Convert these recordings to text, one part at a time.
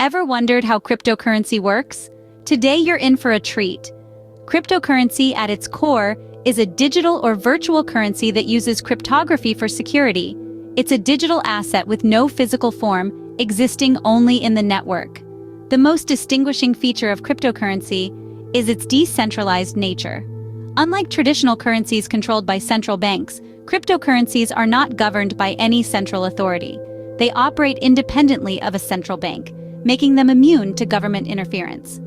Ever wondered how cryptocurrency works? Today you're in for a treat. Cryptocurrency at its core is a digital or virtual currency that uses cryptography for security. It's a digital asset with no physical form, existing only in the network. The most distinguishing feature of cryptocurrency is its decentralized nature. Unlike traditional currencies controlled by central banks, cryptocurrencies are not governed by any central authority. They operate independently of a central bank, making them immune to government interference.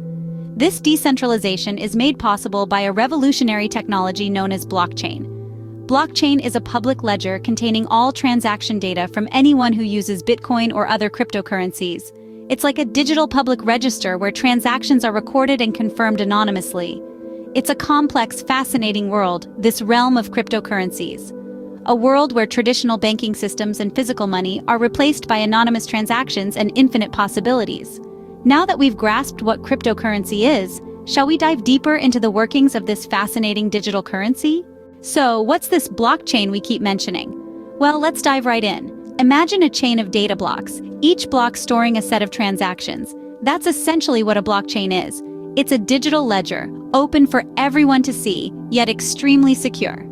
This decentralization is made possible by a revolutionary technology known as blockchain. Blockchain is a public ledger containing all transaction data from anyone who uses Bitcoin or other cryptocurrencies. It's like a digital public register where transactions are recorded and confirmed anonymously. It's a complex, fascinating world, this realm of cryptocurrencies. A world where traditional banking systems and physical money are replaced by anonymous transactions and infinite possibilities. Now that we've grasped what cryptocurrency is, shall we dive deeper into the workings of this fascinating digital currency? So, what's this blockchain we keep mentioning? Well, let's dive right in. Imagine a chain of data blocks, each block storing a set of transactions. That's essentially what a blockchain is. It's a digital ledger, open for everyone to see, yet extremely secure.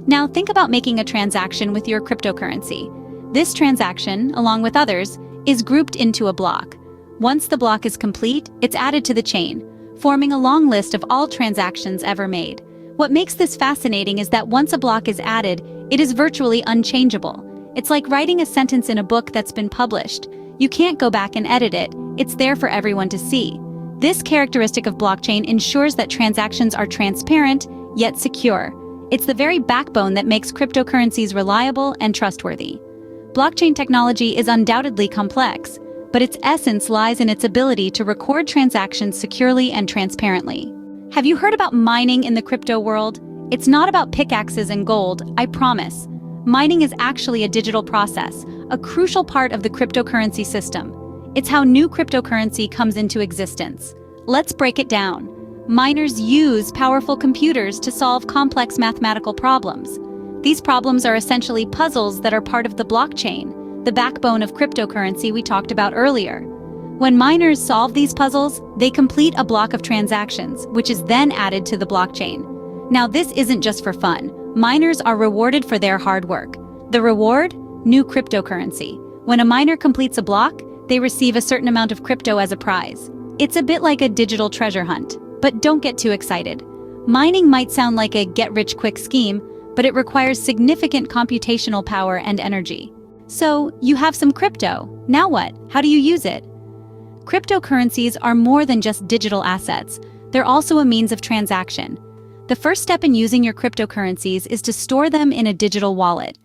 Now think about making a transaction with your cryptocurrency. This transaction, along with others, is grouped into a block. Once the block is complete, it's added to the chain, forming a long list of all transactions ever made. What makes this fascinating is that once a block is added, it is virtually unchangeable. It's like writing a sentence in a book that's been published. You can't go back and edit it. It's there for everyone to see. This characteristic of blockchain ensures that transactions are transparent, yet secure. It's the very backbone that makes cryptocurrencies reliable and trustworthy. Blockchain technology is undoubtedly complex, but its essence lies in its ability to record transactions securely and transparently. Have you heard about mining in the crypto world? It's not about pickaxes and gold, I promise. Mining is actually a digital process, a crucial part of the cryptocurrency system. It's how new cryptocurrency comes into existence. Let's break it down. Miners use powerful computers to solve complex mathematical problems. These problems are essentially puzzles that are part of the blockchain, the backbone of cryptocurrency we talked about earlier. When miners solve these puzzles, they complete a block of transactions, which is then added to the blockchain. Now, this isn't just for fun. Miners are rewarded for their hard work. The reward? New cryptocurrency. When a miner completes a block, they receive a certain amount of crypto as a prize. It's a bit like a digital treasure hunt. But don't get too excited. Mining might sound like a get-rich-quick scheme, but it requires significant computational power and energy. So, you have some crypto. Now what? How do you use it? Cryptocurrencies are more than just digital assets. They're also a means of transaction. The first step in using your cryptocurrencies is to store them in a digital wallet.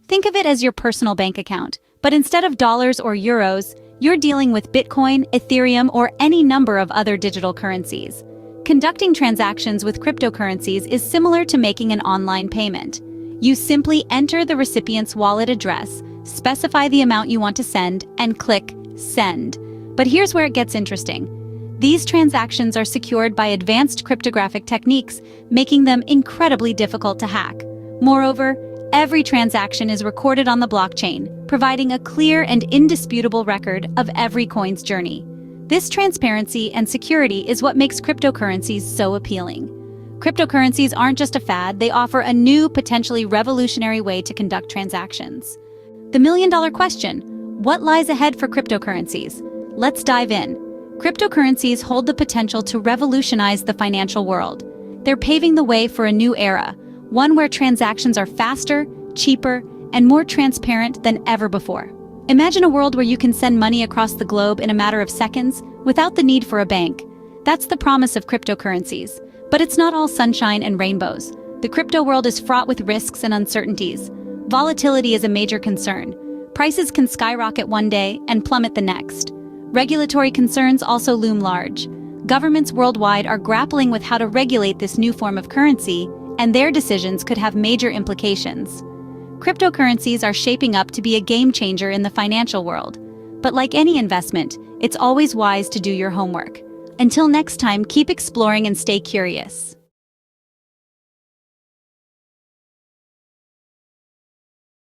Think of it as your personal bank account, but instead of dollars or euros, you're dealing with Bitcoin, Ethereum, or any number of other digital currencies. Conducting transactions with cryptocurrencies is similar to making an online payment. You simply enter the recipient's wallet address, specify the amount you want to send, and click Send. But here's where it gets interesting. These transactions are secured by advanced cryptographic techniques, making them incredibly difficult to hack. Moreover, every transaction is recorded on the blockchain, providing a clear and indisputable record of every coin's journey. This transparency and security is what makes cryptocurrencies so appealing. Cryptocurrencies aren't just a fad, they offer a new, potentially revolutionary way to conduct transactions. The million-dollar question: what lies ahead for cryptocurrencies? Let's dive in. Cryptocurrencies hold the potential to revolutionize the financial world. They're paving the way for a new era, one where transactions are faster, cheaper, and more transparent than ever before. Imagine a world where you can send money across the globe in a matter of seconds without the need for a bank. That's the promise of cryptocurrencies. But it's not all sunshine and rainbows. The crypto world is fraught with risks and uncertainties. Volatility is a major concern. Prices can skyrocket one day and plummet the next. Regulatory concerns also loom large. Governments worldwide are grappling with how to regulate this new form of currency, and their decisions could have major implications. Cryptocurrencies are shaping up to be a game changer in the financial world. But like any investment, it's always wise to do your homework. Until next time, keep exploring and stay curious.